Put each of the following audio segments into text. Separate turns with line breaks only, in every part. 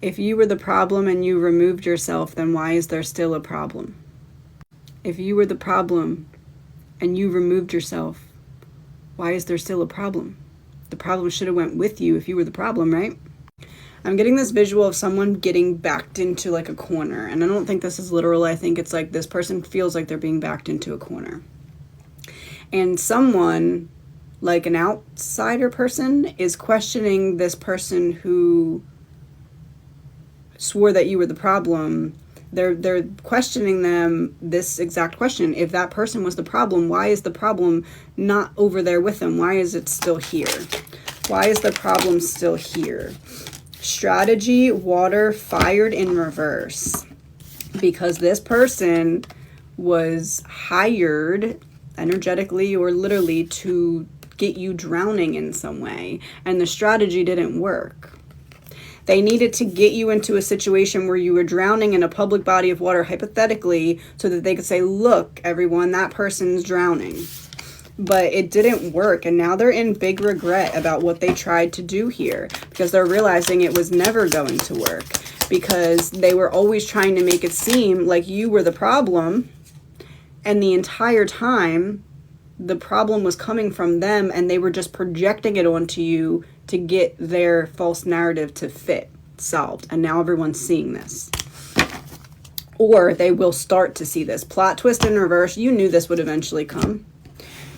If you were the problem and you removed yourself, then why is there still a problem? If you were the problem and you removed yourself, why is there still a problem? The problem should have went with you if you were the problem, right? I'm getting this visual of someone getting backed into like a corner. And I don't think this is literal. I think it's like this person feels like they're being backed into a corner. And someone, like an outsider person, is questioning this person who swore that you were the problem. They're questioning them this exact question. If that person was the problem, why is the problem not over there with them? Why is it still here? Why is the problem still here? Strategy, water, fired in reverse. Because this person was hired energetically or literally to get you drowning in some way, and the strategy didn't work. They needed to get you into a situation where you were drowning in a public body of water, hypothetically, so that they could say, look, everyone, that person's drowning. But it didn't work, and now they're in big regret about what they tried to do here, because they're realizing it was never going to work, because they were always trying to make it seem like you were the problem, and the entire time the problem was coming from them, and they were just projecting it onto you to get their false narrative to fit solved. And now everyone's seeing this, or they will start to see this. Plot twist in reverse. You knew this would eventually come.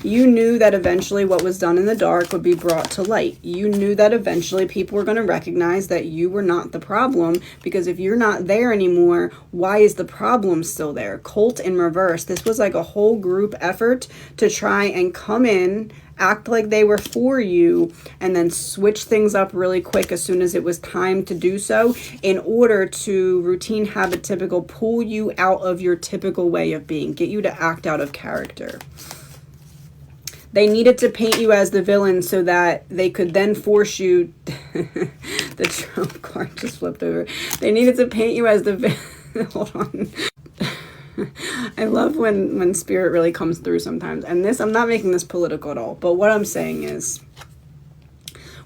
You knew that eventually what was done in the dark would be brought to light. You knew that eventually people were going to recognize that you were not the problem, because if you're not there anymore, why is the problem still there? Cult in reverse. This was like a whole group effort to try and come in, act like they were for you, and then switch things up really quick as soon as it was time to do so, in order to routine, habit, typical, pull you out of your typical way of being, get you to act out of character. They needed to paint you as the villain so that they could then force you. The Trump card just flipped over. They needed to paint you as the villain. Hold on. I love when spirit really comes through sometimes. And this, I'm not making this political at all. But what I'm saying is,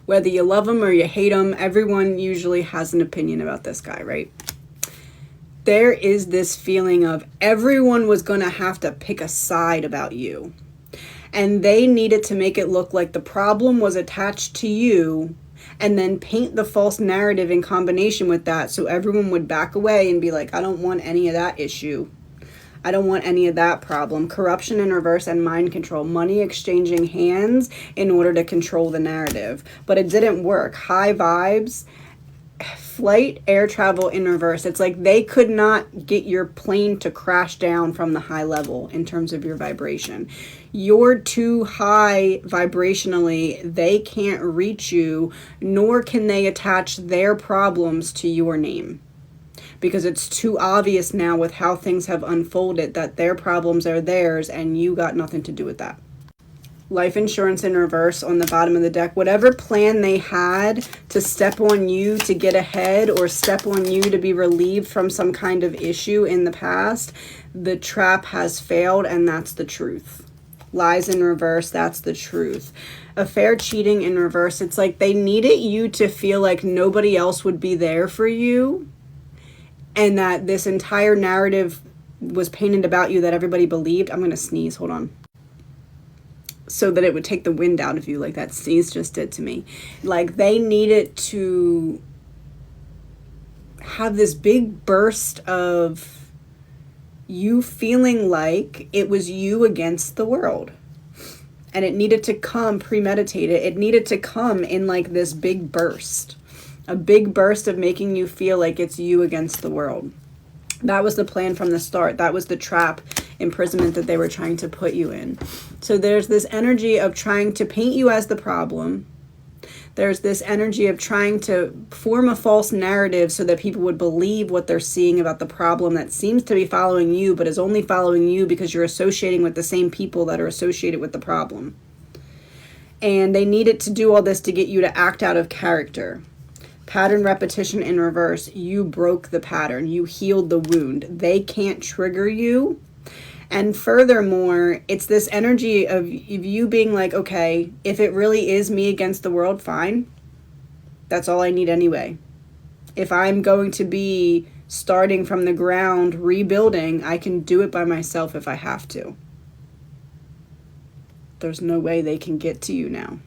whether you love him or you hate him, everyone usually has an opinion about this guy, right? There is this feeling of everyone was going to have to pick a side about you. And they needed to make it look like the problem was attached to you, and then paint the false narrative in combination with that, so everyone would back away and be like, I don't want any of that issue. I don't want any of that problem. Corruption in reverse and mind control. Money exchanging hands in order to control the narrative. But it didn't work. High vibes. Flight, air travel in reverse. It's like they could not get your plane to crash down from the high level in terms of your vibration. You're too high vibrationally. They can't reach you, nor can they attach their problems to your name. Because it's too obvious now with how things have unfolded that their problems are theirs and you got nothing to do with that. Life insurance in reverse on the bottom of the deck. Whatever plan they had to step on you to get ahead, or step on you to be relieved from some kind of issue in the past, the trap has failed, and that's the truth. Lies in reverse, that's the truth. Affair, cheating in reverse. It's like they needed you to feel like nobody else would be there for you, and that this entire narrative was painted about you that everybody believed. I'm going to sneeze, hold on. So that it would take the wind out of you, like that sneeze just did to me. Like they needed to have this big burst of you feeling like it was you against the world. And it needed to come premeditated. It needed to come in like this big burst. A big burst of making you feel like it's you against the world. That was the plan from the start. That was the trap, imprisonment that they were trying to put you in. So there's this energy of trying to paint you as the problem. There's this energy of trying to form a false narrative so that people would believe what they're seeing about the problem that seems to be following you, but is only following you because you're associating with the same people that are associated with the problem. And they needed to do all this to get you to act out of character. Pattern repetition in reverse. You broke the pattern. You healed the wound. They can't trigger you. And furthermore, it's this energy of you being like, okay, if it really is me against the world, fine. That's all I need anyway. If I'm going to be starting from the ground, rebuilding, I can do it by myself if I have to. There's no way they can get to you now.